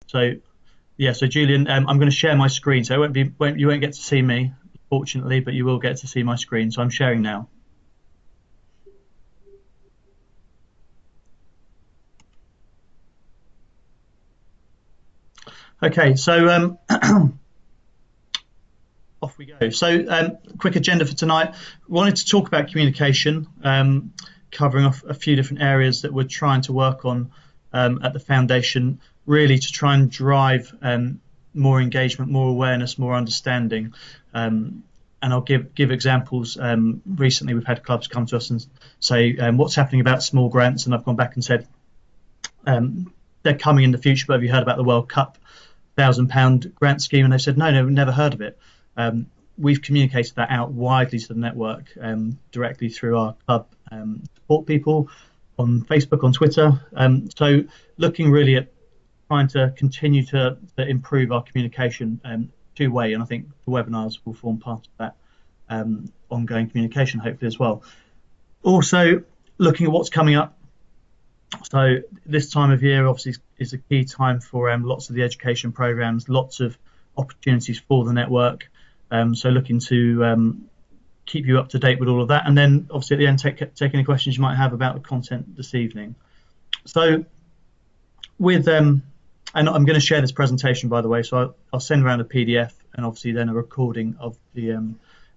So yeah, so Julian, I'm going to share my screen, so you won't get to see me, fortunately, but you will get to see my screen. So I'm sharing now. Okay, so off we go. So quick agenda for tonight. Wanted to talk about communication, covering off a few different areas that we're trying to work on at the foundation, really to try and drive more engagement, more awareness, more understanding. And I'll give examples. Recently, we've had clubs come to us and say, what's happening about small grants? And I've gone back and said, they're coming in the future, but have you heard about the World Cup £1,000 grant scheme? And they've said, no, never heard of it. We've communicated that out widely to the network, directly through our club support people on Facebook, on Twitter. So looking really at trying to continue to improve our communication two-way, and I think the webinars will form part of that ongoing communication, hopefully, as well. Also, looking at what's coming up. So this time of year, obviously, is a key time for lots of the education programs, lots of opportunities for the network. So looking to keep you up to date with all of that. And then, obviously, at the end, take any questions you might have about the content this evening. So with and I'm going to share this presentation, by the way, so I'll send around a PDF and obviously then a recording of the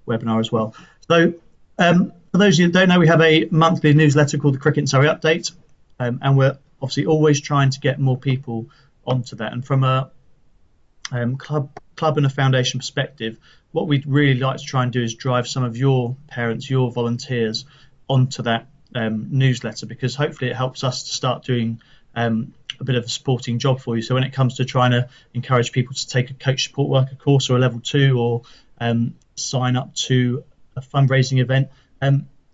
webinar as well. So for those of you that don't know, we have a monthly newsletter called the Cricket and Surrey Update, and we're obviously always trying to get more people onto that. And from a club and a foundation perspective, what we'd really like to try and do is drive some of your parents, your volunteers onto that newsletter, because hopefully it helps us to start doing a bit of a supporting job for you. So when it comes to trying to encourage people to take a coach support worker course or a level 2, or sign up to a fundraising event,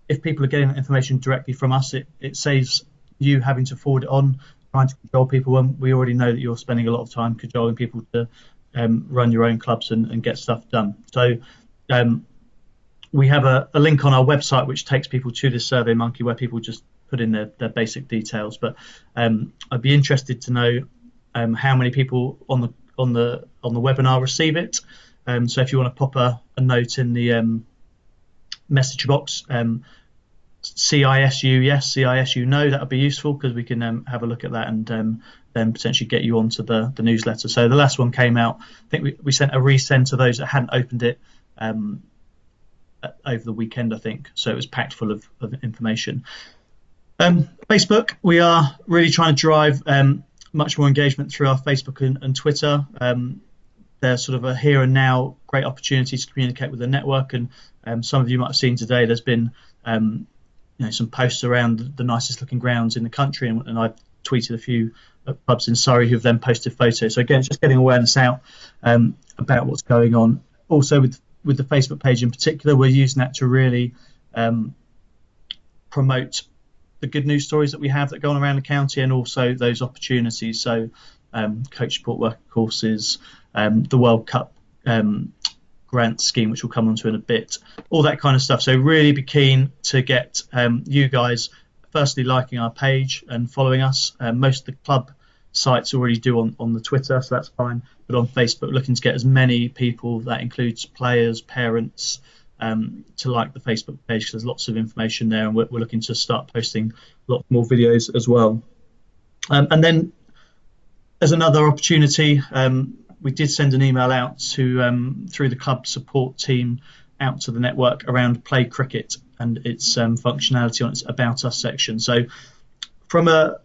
if people are getting that information directly from us, it saves you having to forward it on, trying to control people, when we already know that you're spending a lot of time cajoling people to run your own clubs and get stuff done. So we have a link on our website which takes people to this SurveyMonkey, where people just put in their basic details. But I'd be interested to know how many people on the webinar receive it. So if you want to pop a note in the message box, CISU yes, CISU no, that would be useful, because we can have a look at that and then potentially get you onto the newsletter. So the last one came out, I think we sent a resend to those that hadn't opened it over the weekend, I think, so it was packed full of information. Facebook, we are really trying to drive much more engagement through our Facebook and Twitter. There's sort of a here and now great opportunity to communicate with the network, and some of you might have seen today there's been some posts around the nicest looking grounds in the country, and I've tweeted a few clubs in Surrey who've then posted photos. So again, it's just getting awareness out about what's going on. Also with the Facebook page in particular, we're using that to really promote the good news stories that we have that go on around the county, and also those opportunities. So coach support worker courses, the World Cup grant scheme, which we'll come onto in a bit, all that kind of stuff. So really be keen to get you guys firstly liking our page and following us. Most of the club sites already do on the Twitter, so that's fine, but on Facebook, looking to get as many people, that includes players, parents, to like the Facebook page, because there's lots of information there, and we're looking to start posting lots more videos as well. And then as another opportunity, we did send an email out to through the club support team out to the network around Play Cricket and its functionality on its About Us section. So from our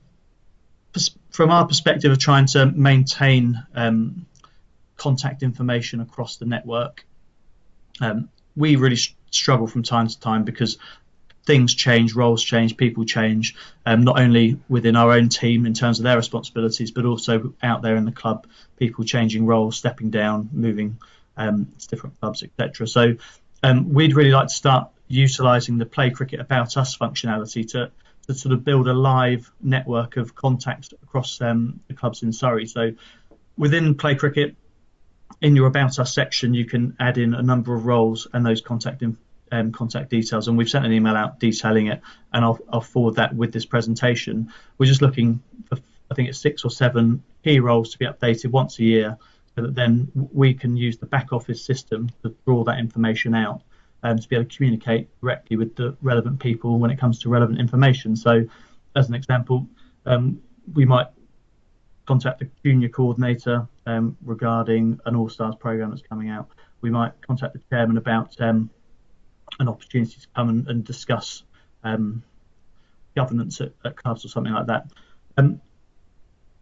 perspective of trying to maintain contact information across the network, we really struggle from time to time, because things change, roles change, people change, not only within our own team in terms of their responsibilities, but also out there in the club, people changing roles, stepping down, moving to different clubs, etc. So we'd really like to start utilising the Play Cricket About Us functionality to sort of build a live network of contacts across the clubs in Surrey. So within Play Cricket, in your About Us section, you can add in a number of roles and those contact details, and we've sent an email out detailing it, and I'll forward that with this presentation. We're just looking for I think it's 6 or 7 key roles to be updated once a year, so that then we can use the back office system to draw that information out and to be able to communicate directly with the relevant people when it comes to relevant information. So as an example, we might contact the junior coordinator regarding an All-Stars program that's coming out. We might contact the chairman about an opportunity to come and discuss governance at clubs or something like that.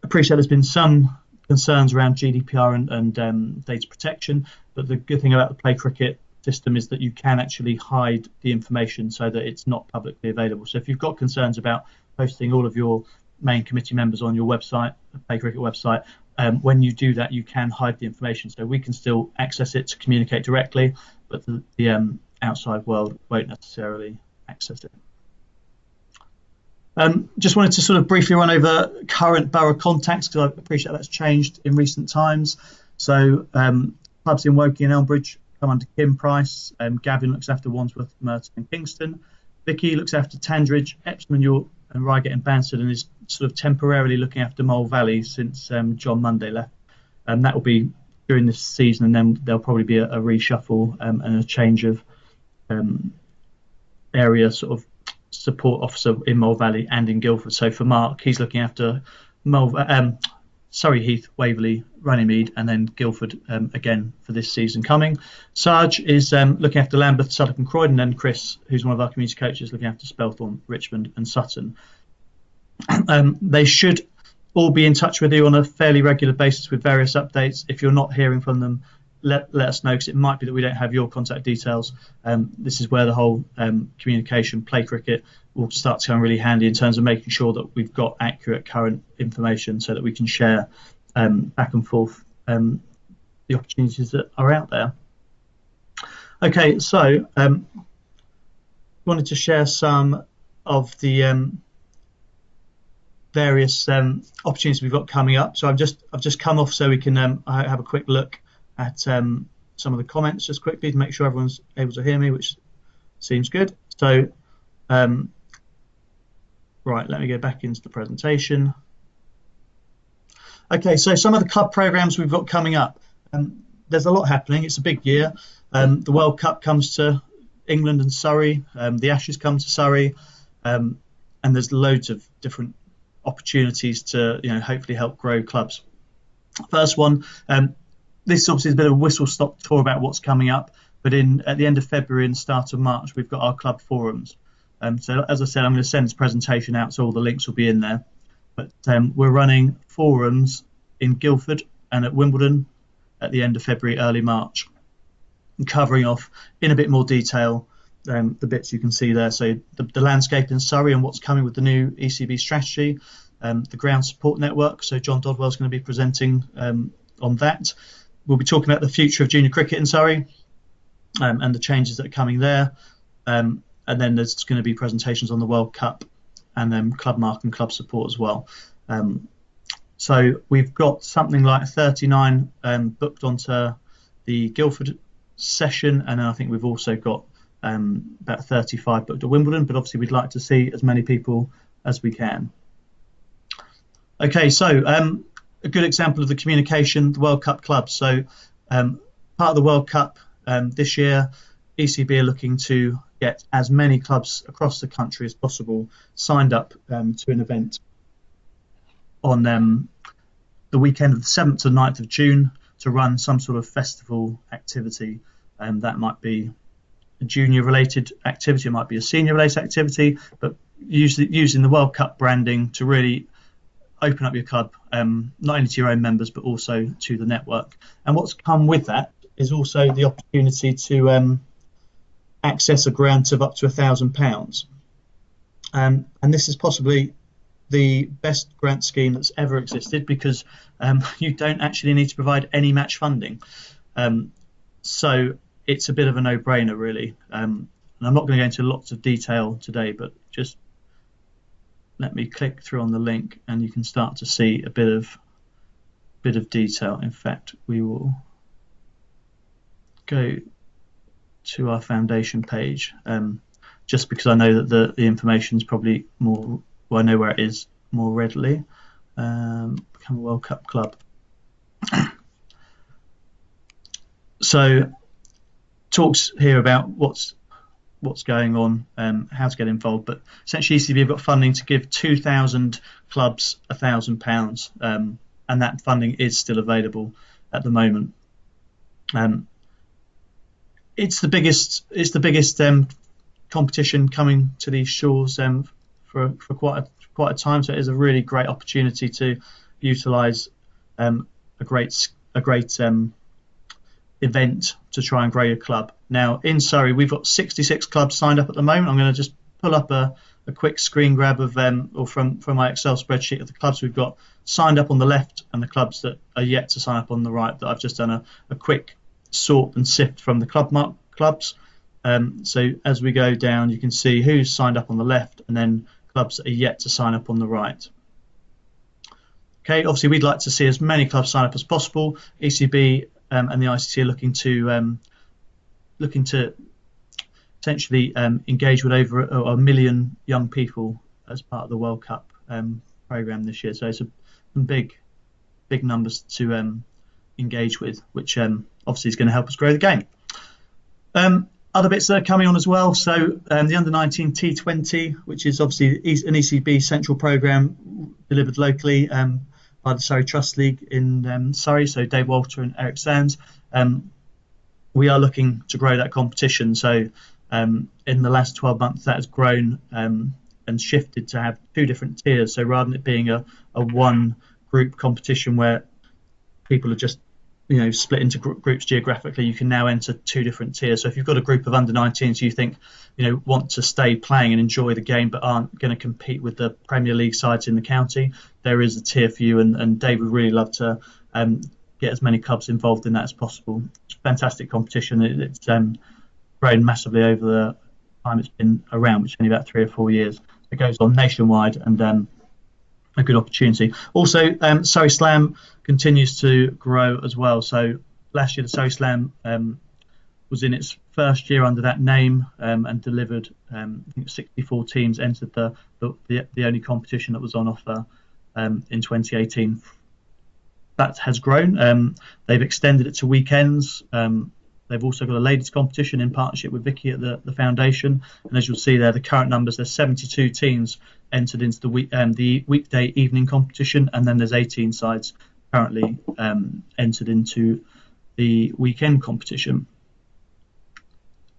Appreciate there's been some concerns around GDPR and data protection, but the good thing about the Play Cricket system is that you can actually hide the information so that it's not publicly available. So if you've got concerns about posting all of your main committee members on your website, the Play Cricket website, when you do that, you can hide the information. So we can still access it to communicate directly, but the outside world won't necessarily access it. Just wanted to sort of briefly run over current borough contacts, because I appreciate that's changed in recent times. So clubs in Woking and Elmbridge come under Kim Price. Gavin looks after Wandsworth, Merton and Kingston. Vicky looks after Tandridge, Epsom, York and Reigate and Bansford, and is sort of temporarily looking after Mole Valley since John Monday left. And that will be during this season, and then there'll probably be a reshuffle and a change of area sort of support officer in Mole Valley and in Guildford. So for Mark, he's looking after Surrey Heath, Waverley, Runnymede, and then Guildford again for this season coming. Sarge is looking after Lambeth, Suffolk and Croydon, and Chris, who's one of our community coaches, looking after Spelthorne, Richmond and Sutton. They should all be in touch with you on a fairly regular basis with various updates. If you're not hearing from them, let us know, because it might be that we don't have your contact details. This is where the whole communication, Play Cricket, will start to come really handy in terms of making sure that we've got accurate current information so that we can share back and forth the opportunities that are out there. Okay, so wanted to share some of the various opportunities we've got coming up. So I've just come off so we can have a quick look at some of the comments just quickly to make sure everyone's able to hear me, which seems good. So right, let me go back into the presentation. Okay, so some of the club programs we've got coming up. There's a lot happening. It's a big year. The World Cup comes to England and Surrey. The Ashes come to Surrey, and there's loads of different opportunities to hopefully help grow clubs. First one, this obviously is a bit of a whistle-stop tour about what's coming up, but at the end of February and start of March, we've got our club forums. So as I said, I'm going to send this presentation out, so all the links will be in there. But we're running forums in Guildford and at Wimbledon at the end of February, early March, and covering off in a bit more detail the bits you can see there. So the landscape in Surrey and what's coming with the new ECB strategy, the ground support network. So John Dodwell's going to be presenting on that. We'll be talking about the future of junior cricket in Surrey and the changes that are coming there. And then there's going to be presentations on the World Cup and then club mark and club support as well. So we've got something like 39 booked onto the Guildford session, and then I think we've also got about 35 booked at Wimbledon, but obviously we'd like to see as many people as we can. Okay, so a good example of the communication, the World Cup clubs. So part of the World Cup this year, ECB are looking to get as many clubs across the country as possible signed up to an event on the weekend of the 7th to 9th of June to run some sort of festival activity. That might be a junior related activity, it might be a senior related activity, but using the World Cup branding to really open up your club, not only to your own members, but also to the network. And what's come with that is also the opportunity to access a grant of up to £1,000. And this is possibly the best grant scheme that's ever existed, because you don't actually need to provide any match funding. So it's a bit of a no-brainer, really. And I'm not going to go into lots of detail today, but just let me click through on the link and you can start to see a bit of detail. In fact, we will go to our foundation page, just because I know that the information is probably more, well, I know where it is more readily. become a World Cup club. So talks here about what's going on, how to get involved, but essentially ECB have got funding to give 2,000 clubs £1,000, and that funding is still available at the moment. It's the biggest competition coming to these shores for quite a time, so it is a really great opportunity to utilise a great event to try and grow your club. Now in Surrey we've got 66 clubs signed up at the moment. I'm going to just pull up a quick screen grab of or from my Excel spreadsheet of the clubs we've got signed up on the left and the clubs that are yet to sign up on the right, that I've just done a quick sort and sift from the clubs. So as we go down you can see who's signed up on the left and then clubs that are yet to sign up on the right. Okay, obviously we'd like to see as many clubs sign up as possible. ECB and the ICC are looking to essentially engage with over a million young people as part of the World Cup programme this year. So it's some big numbers to engage with, which obviously is going to help us grow the game. Other bits that are coming on as well. So the Under-19 T20, which is obviously an ECB central programme delivered locally by the Surrey Trust League in Surrey, so Dave Walter and Eric Sands. We are looking to grow that competition. So in the last 12 months that has grown and shifted to have two different tiers. So rather than it being a one group competition where people are just split into groups geographically, you can now enter two different tiers. So if you've got a group of under-19s you think want to stay playing and enjoy the game but aren't going to compete with the Premier League sides in the county, there is a tier for you, and Dave would really love to get as many clubs involved in that as possible. It's a fantastic competition. It's grown massively over the time it's been around, which is only about 3 or 4 years. It goes on nationwide and a good opportunity. Also, Surrey Slam continues to grow as well. So last year the Surrey Slam was in its first year under that name and delivered I think 64 teams entered the only competition that was on offer in 2018. That has grown. They've extended it to weekends. They've also got a ladies competition in partnership with Vicky at the foundation, and as you'll see there, the current numbers, there's 72 teams entered into the weekday evening competition, and then there's 18 sides currently entered into the weekend competition.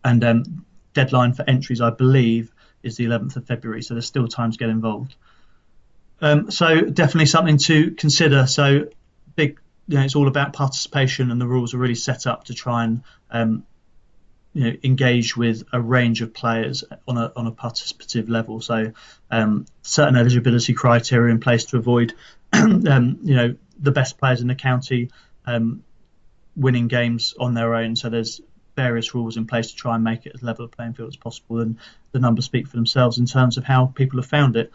And deadline for entries, I believe, is the 11th of February, so there's still time to get involved. So definitely something to consider. So big. It's all about participation, and the rules are really set up to try and engage with a range of players on a participative level. So certain eligibility criteria in place to avoid the best players in the county winning games on their own. So there's various rules in place to try and make it as level a playing field as possible, and the numbers speak for themselves in terms of how people have found it.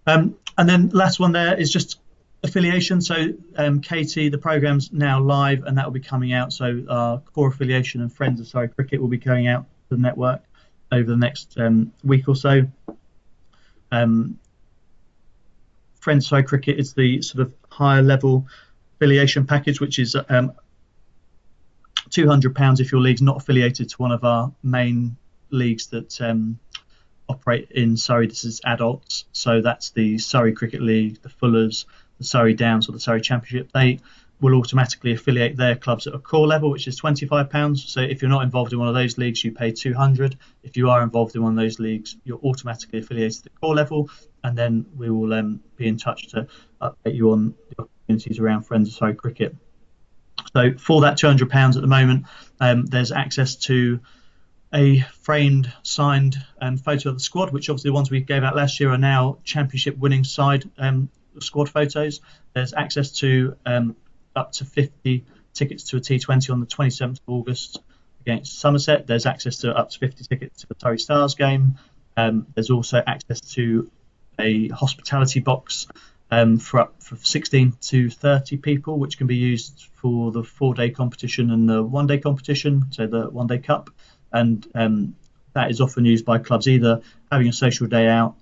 And then last one there is just affiliation. So Katie, the program's now live and that will be coming out. So our core affiliation and Friends of Surrey Cricket will be going out to the network over the next week or so. Friends of Surrey Cricket is the sort of higher level affiliation package, which is £200 if your league's not affiliated to one of our main leagues that operate in Surrey. This is adults, so that's the Surrey Cricket League, the Fullers, the Surrey Downs or the Surrey Championship. They will automatically affiliate their clubs at a core level, which is £25. So if you're not involved in one of those leagues, you pay £200. If you are involved in one of those leagues, you're automatically affiliated at the core level, and then we will be in touch to update you on the opportunities around Friends of Surrey Cricket. So for that £200 at the moment, there's access to a framed, signed photo of the squad, which obviously the ones we gave out last year are now championship winning side squad photos. There's access to up to 50 tickets to a T20 on the 27th of August against Somerset. There's access to up to 50 tickets to the Surrey Stars game. There's also access to a hospitality box for 16 to 30 people, which can be used for the 4-day competition and the 1-day competition, so the 1-day cup. And that is often used by clubs either having a social day out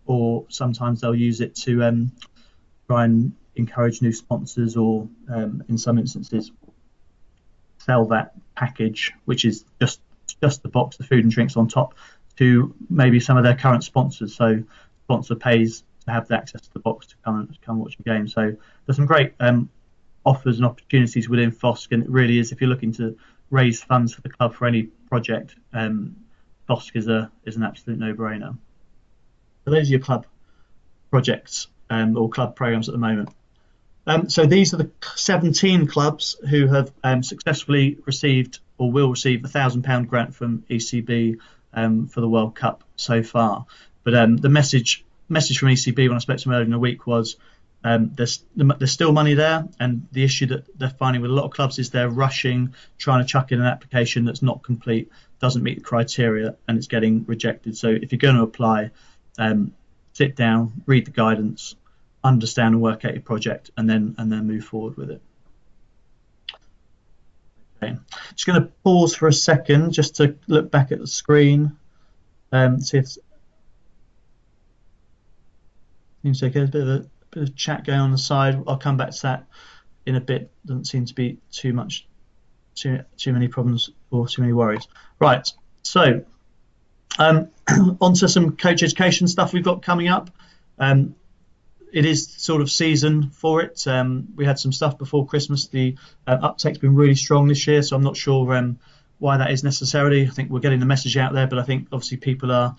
or sometimes they'll use it to try and encourage new sponsors, or in some instances sell that package, which is just the box, the food and drinks on top, to maybe some of their current sponsors. So sponsor pays to have the access to the box to come watch a game. So there's some great offers and opportunities within FOSC, and it really is, if you're looking to raise funds for the club for any project, FOSC is an absolute no-brainer. So those are your club projects or club programs at the moment. So these are the 17 clubs who have successfully received or will receive £1,000 grant from ECB for the World Cup so far. But the message from ECB when I spoke to them earlier in the week was there's still money there, and the issue that they're finding with a lot of clubs is they're rushing, trying to chuck in an application that's not complete, doesn't meet the criteria, and it's getting rejected. So if you're going to apply, sit down, read the guidance, understand and work out your project, and then move forward with it. Okay, just going to pause for a second just to look back at the screen, see if seems okay. There's a bit of chat going on the side. I'll come back to that in a bit. Doesn't seem to be too many problems or too many worries. Right, so onto some coach education stuff we've got coming up. It is sort of season for it. We had some stuff before Christmas. The uptake's been really strong this year, so I'm not sure why that is necessarily. I think we're getting the message out there, but I think obviously people are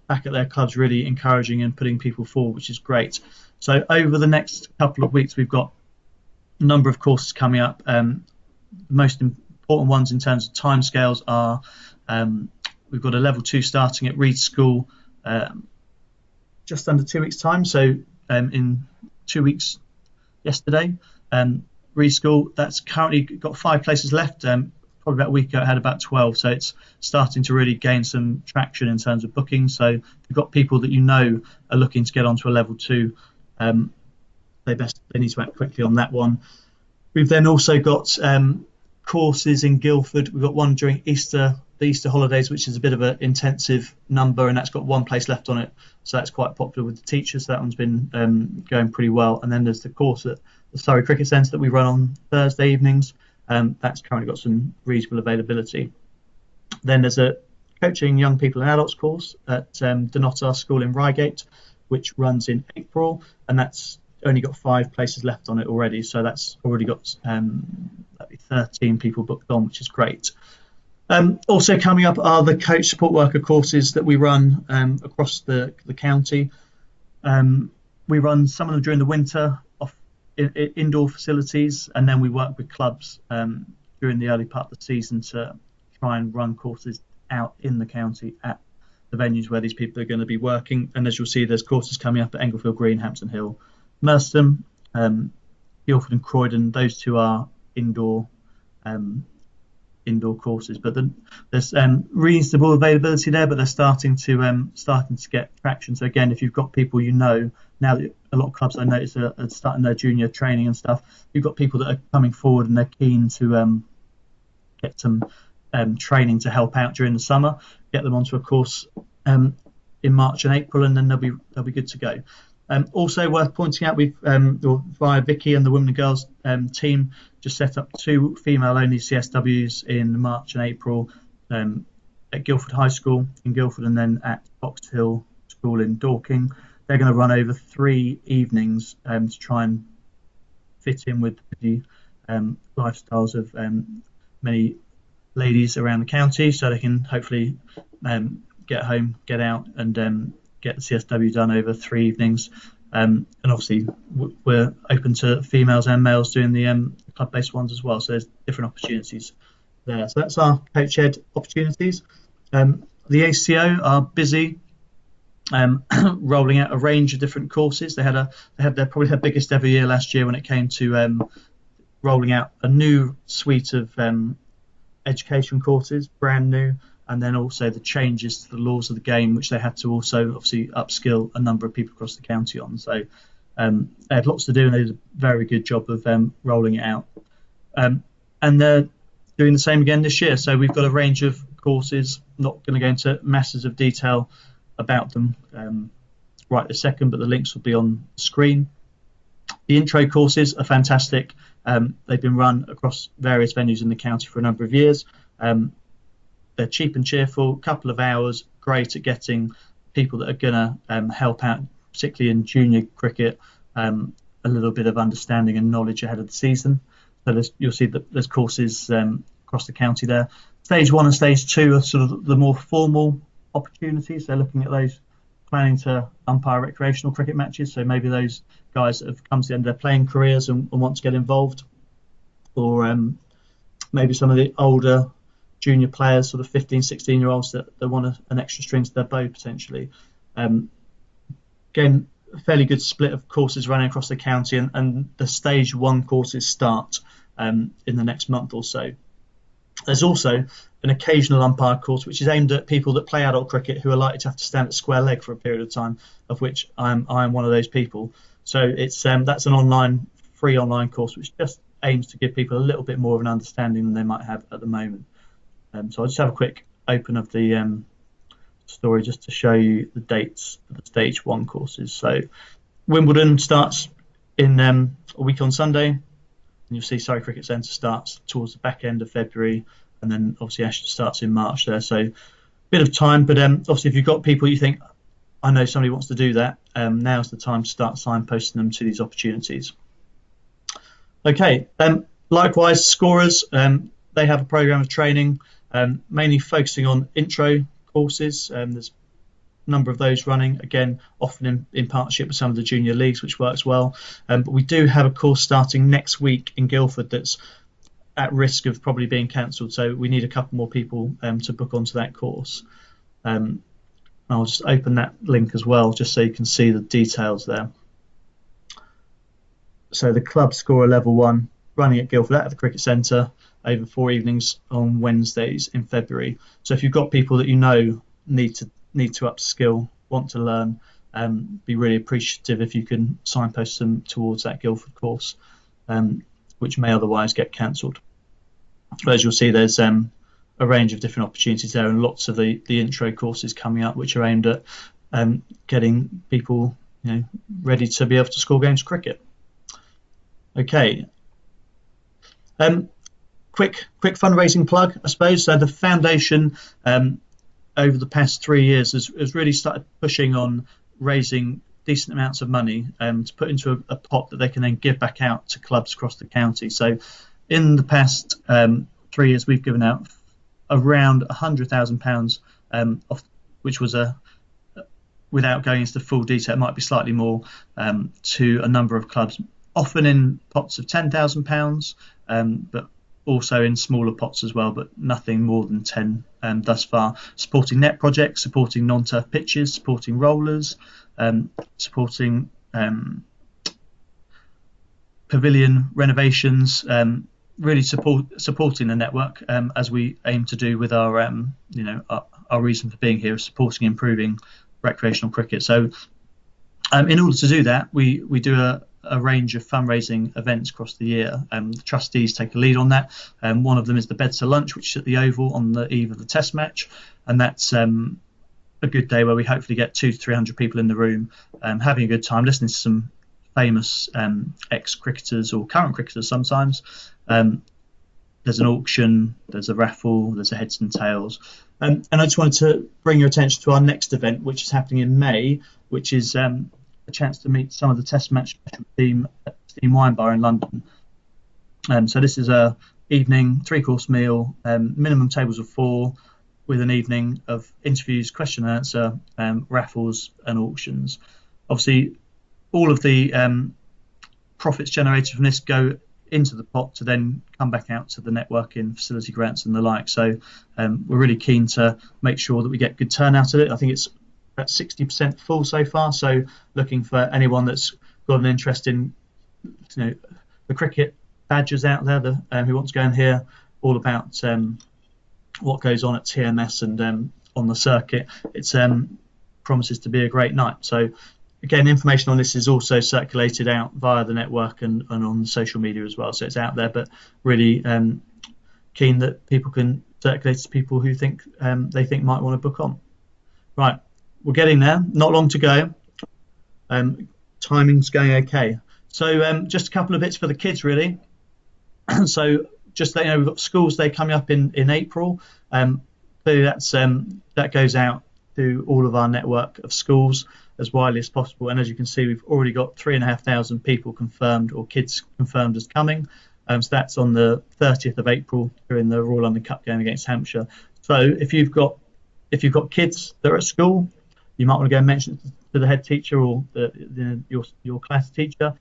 back at their clubs really encouraging and putting people forward, which is great. So over the next couple of weeks, we've got a number of courses coming up. The most important ones in terms of timescales are we've got a level 2 starting at Reed School just under 2 weeks' time. So in 2 weeks yesterday, Reed School, that's currently got 5 places left. Probably about a week ago it had about 12, so it's starting to really gain some traction in terms of booking. So if you've got people that you know are looking to get onto a level 2, they need to act quickly on that one. We've then also got courses in Guildford. We've got one during the Easter holidays, which is a bit of an intensive number, and that's got 1 place left on it, so that's quite popular with the teachers. So that one's been going pretty well. And then there's the course at the Surrey Cricket Centre that we run on Thursday evenings. That's currently got some reasonable availability. Then there's a coaching young people and adults course at Denotar School in Reigate, which runs in April, and that's only got 5 places left on it already. So that's already got 13 people booked on, which is great. Also coming up are the coach support worker courses that we run across the county. We run some of them during the winter off indoor facilities, and then we work with clubs during the early part of the season to try and run courses out in the county at the venues where these people are going to be working. And as you'll see, there's courses coming up at Englefield Green, Hampton Hill, Merstham, Guildford and Croydon. Those 2 are indoor courses, but there's reasonable availability there, but they're starting to get traction. So again, if you've got people you know, now that a lot of clubs I notice are starting their junior training and stuff, you've got people that are coming forward and they're keen to get some training to help out during the summer, get them onto a course in March and April, and then they'll be good to go. Also worth pointing out, we've via Vicky and the Women and Girls team just set up 2 female-only CSWs in March and April at Guildford High School in Guildford, and then at Box Hill School in Dorking. They're going to run over 3 evenings to try and fit in with the lifestyles of many ladies around the county, so they can hopefully get home, get out, and get the CSW done over 3 evenings. And obviously we're open to females and males doing the club-based ones as well, so there's different opportunities there. So that's our coach ed opportunities. The ACO are busy rolling out a range of different courses. They had probably their biggest ever year last year when it came to rolling out a new suite of education courses, brand new, and then also the changes to the laws of the game, which they had to also obviously upskill a number of people across the county on. So they had lots to do, and they did a very good job of rolling it out. And they're doing the same again this year. So we've got a range of courses, not going to go into masses of detail about them right this second, but the links will be on the screen. The intro courses are fantastic. They've been run across various venues in the county for a number of years. They're cheap and cheerful, couple of hours, great at getting people that are going to help out, particularly in junior cricket, a little bit of understanding and knowledge ahead of the season. So you'll see that there's courses across the county there. Stage 1 and Stage 2 are sort of the more formal opportunities. They're looking at those planning to umpire recreational cricket matches. So maybe those guys that have come to the end of their playing careers and want to get involved, or maybe some of the older junior players, sort of 15, 16-year-olds that want an extra string to their bow potentially. Again, a fairly good split of courses running across the county, and the Stage 1 courses start in the next month or so. There's also an occasional umpire course which is aimed at people that play adult cricket who are likely to have to stand at square leg for a period of time, of which I'm one of those people. So it's that's an free online course which just aims to give people a little bit more of an understanding than they might have at the moment. So I'll just have a quick open of the story just to show you the dates for the Stage 1 courses. So Wimbledon starts in a week on Sunday, and you'll see Surrey Cricket Centre starts towards the back end of February, and then obviously Ashton starts in March there. So a bit of time, but obviously if you've got people you think, I know somebody wants to do that, now's the time to start signposting them to these opportunities. Okay, likewise, scorers, they have a programme of training, mainly focusing on intro courses. There's a number of those running, again, often in partnership with some of the junior leagues, which works well. But we do have a course starting next week in Guildford that's at risk of probably being cancelled. So we need a couple more people to book onto that course. I'll just open that link as well, just so you can see the details there. So the club scorer level 1 running at Guildford at the Cricket Centre over 4 evenings on Wednesdays in February. So if you've got people that you know need to upskill, want to learn, be really appreciative if you can signpost them towards that Guildford course, which may otherwise get cancelled. But as you'll see, there's a range of different opportunities there, and lots of the intro courses coming up, which are aimed at getting people ready to be able to score games of cricket. Okay. Quick fundraising plug, I suppose. So the foundation over the past 3 years has really started pushing on raising decent amounts of money to put into a pot that they can then give back out to clubs across the county. So in the past 3 years, we've given out around £100,000, which was without going into the full detail, it might be slightly more, to a number of clubs, often in pots of £10,000, but also in smaller pots as well, but nothing more than 10 thus far. Supporting net projects, supporting non-turf pitches, supporting rollers, supporting pavilion renovations, really supporting the network, as we aim to do with our reason for being here, is supporting improving recreational cricket. So in order to do that, we do a range of fundraising events across the year. The trustees take a lead on that. One of them is the Bedser Lunch, which is at the Oval on the eve of the Test match, and that's a good day where we hopefully get 200 to 300 people in the room, having a good time, listening to some famous ex-cricketers or current cricketers sometimes. There's an auction, there's a raffle, there's a heads and tails. And I just wanted to bring your attention to our next event, which is happening in May, which is a chance to meet some of the Test match special team at Steam Wine Bar in London. So this is a evening 3-course meal, minimum tables of 4, with an evening of interviews, question and answer, raffles and auctions. Obviously, all of the profits generated from this go into the pot to then come back out to the networking, facility grants and the like. So we're really keen to make sure that we get good turnout at it. I think it's about 60% full so far, so looking for anyone that's got an interest in the cricket badgers out there who want to go and hear all about what goes on at TMS and on the circuit. It's promises to be a great night. So again, information on this is also circulated out via the network and on social media as well, so it's out there, but really keen that people can circulate to people who think they think might want to book on. Right, we're getting there, not long to go. Timing's going okay. So just a couple of bits for the kids, really. So just to let you know, we've got schools day coming up in April. So that goes out to all of our network of schools as widely as possible. And as you can see, we've already got 3,500 people confirmed, or kids confirmed as coming. So that's on the 30th of April during the Royal London Cup game against Hampshire. So if you've got kids that are at school, you might want to go and mention it to the head teacher or your class teacher.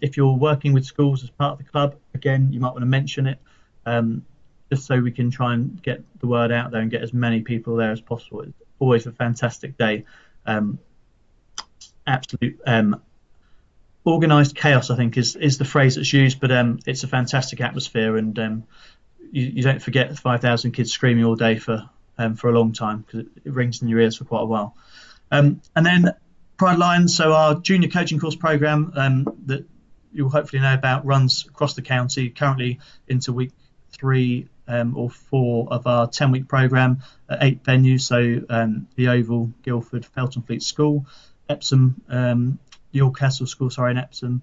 If you're working with schools as part of the club, again, you might want to mention it, just so we can try and get the word out there and get as many people there as possible. It's always a fantastic day. Absolute organised chaos, I think, is the phrase that's used, but it's a fantastic atmosphere, and you don't forget 5,000 kids screaming all day for a long time, because it rings in your ears for quite a while. And then Pride Lions, so our junior coaching course programme that you'll hopefully know about, runs across the county, currently into week 3 or 4 of our 10-week programme at 8 venues. So the Oval, Guildford, Felton Fleet School, Epsom, York Castle School, in Epsom,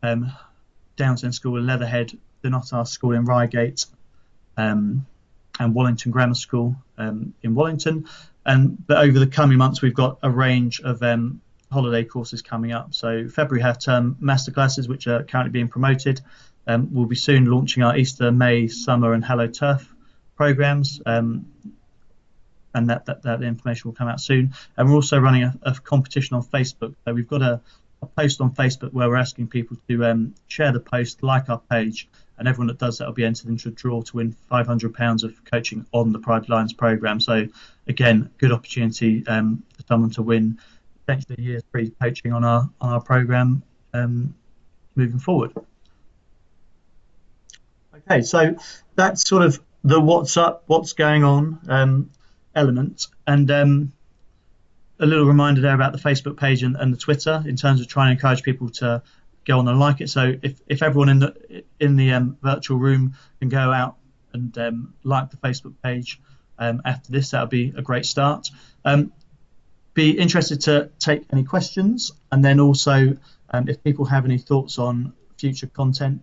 Downsend School in Leatherhead, the Nottar School in Reigate, and Wallington Grammar School in Wallington. But over the coming months, we've got a range of holiday courses coming up. So February half-term masterclasses, which are currently being promoted. We'll be soon launching our Easter, May, Summer and Hello Turf programmes. And that information will come out soon. And we're also running a competition on Facebook. So we've got a post on Facebook where we're asking people to share the post, like our page, and everyone that does that will be entered into a draw to win £500 of coaching on the Pride Lions programme. So again, good opportunity for someone to win potentially a year's free coaching on our programme moving forward. Okay, so that's sort of the what's up, what's going on element, and a little reminder there about the Facebook page and the Twitter in terms of trying to encourage people to go on and like it. So if everyone in the virtual room can go out and like the Facebook page after this, that would be a great start. Be interested to take any questions, and then also if people have any thoughts on future content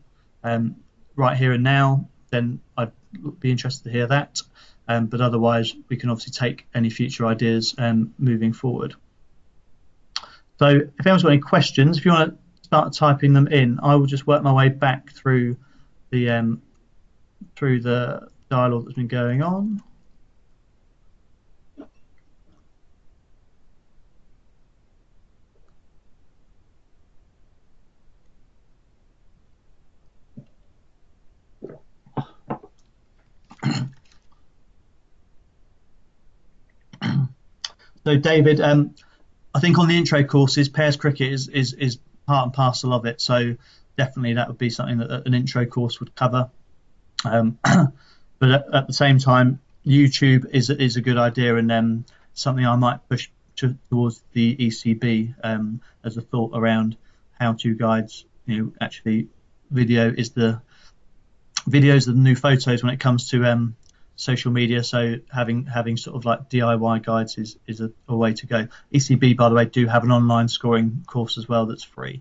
right here and now, then I'd be interested to hear that. But otherwise, we can obviously take any future ideas moving forward. So if anyone's got any questions, if you want to start typing them in, I will just work my way back through the dialogue that's been going on. So David, I think on the intro courses, pairs cricket is part and parcel of it. So definitely that would be something that an intro course would cover. But at the same time, YouTube is a good idea, and something I might push towards the ECB as a thought around how-to guides. Actually, videos are the new photos when it comes to social media. So having sort of like DIY guides is a way to go. ECB, by the way, do have an online scoring course as well that's free.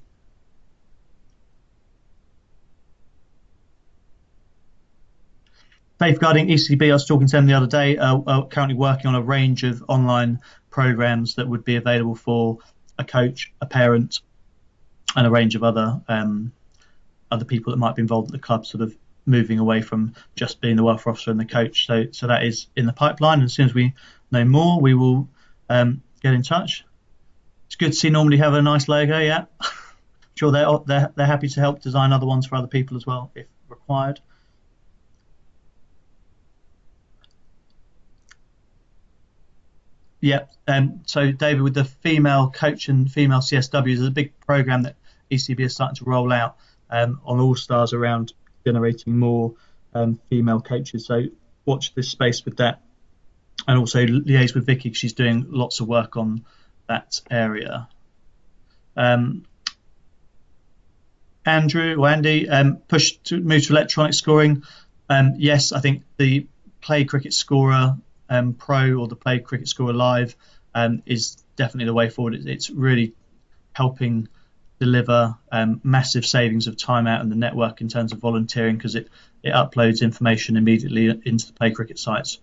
Safeguarding ECB, I was talking to them the other day, are currently working on a range of online programs that would be available for a coach, a parent, and a range of other people that might be involved at the club, sort of moving away from just being the welfare officer and the coach. So that is in the pipeline. And as soon as we know more, we will get in touch. It's good to see Normally have a nice logo. Yeah, I'm sure they're happy to help design other ones for other people as well if required. Yeah. So David, with the female coach and female CSWs, there's a big program that ECB is starting to roll out on All Stars around generating more female coaches. So watch this space with that, and also liaise with Vicky, because she's doing lots of work on that area. Andy, push to move to electronic scoring. Yes, I think the Play Cricket Scorer Pro or the Play Cricket Scorer Live is definitely the way forward. It's really helping deliver massive savings of time out in the network in terms of volunteering, because it uploads information immediately into the Play Cricket sites.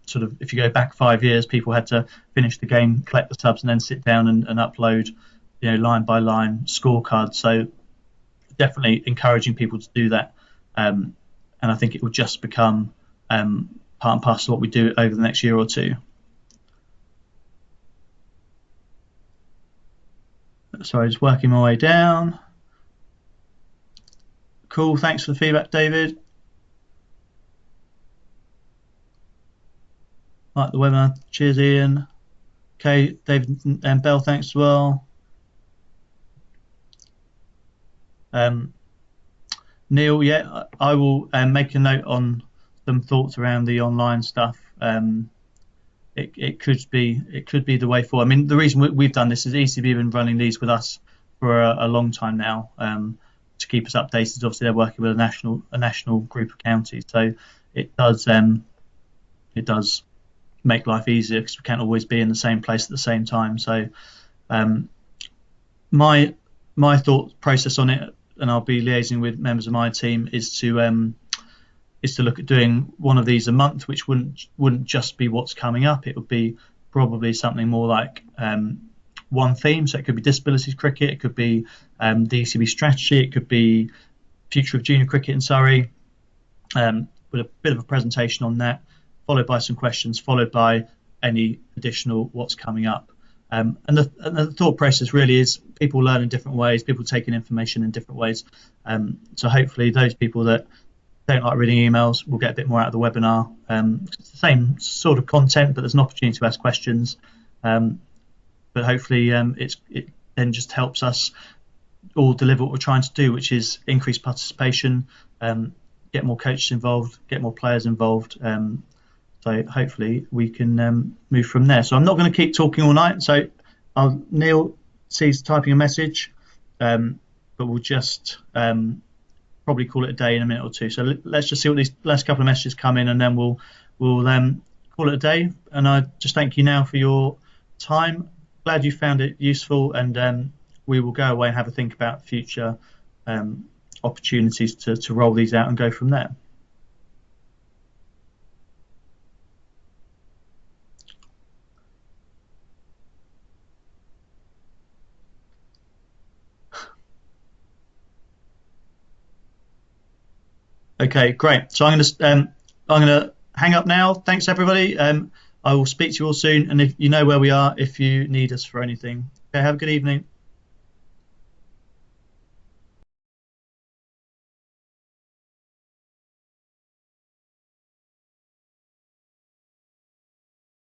Sort of, if you go back 5 years, people had to finish the game, collect the subs, and then sit down and upload, line by line scorecards. So definitely encouraging people to do that, and I think it will just become part and parcel of what we do over the next year or two. Sorry, just working my way down. Cool, thanks for the feedback, David. Like the webinar. Cheers, Ian. Okay, David and Bell, thanks as well. Neil, yeah, I will make a note on some thoughts around the online stuff. It could be the way forward. I mean, the reason we've done this is ECB have been running these with us for a long time now, to keep us updated. Obviously, they're working with a national group of counties, so it does make life easier, because we can't always be in the same place at the same time. So my thought process on it, and I'll be liaising with members of my team, is to look at doing one of these a month, which wouldn't just be what's coming up. It would be probably something more like one theme. So it could be disabilities cricket, it could be the ECB strategy, it could be future of junior cricket in Surrey, with a bit of a presentation on that, followed by some questions, followed by any additional what's coming up. And the thought process really is people learn in different ways, people taking information in different ways. So hopefully those people that don't like reading emails will get a bit more out of the webinar. It's the same sort of content, but there's an opportunity to ask questions. But hopefully it then just helps us all deliver what we're trying to do, which is increase participation, get more coaches involved, get more players involved. So hopefully we can move from there. So I'm not going to keep talking all night. So Neil sees typing a message, but we'll just probably call it a day in a minute or two. So let's just see what these last couple of messages come in, and then we'll call it a day. And I just thank you now for your time. Glad you found it useful, and we will go away and have a think about future opportunities to roll these out and go from there. Okay, great. So I'm going to hang up now. Thanks, everybody. I will speak to you all soon, and if you know where we are, if you need us for anything. Okay, have a good evening.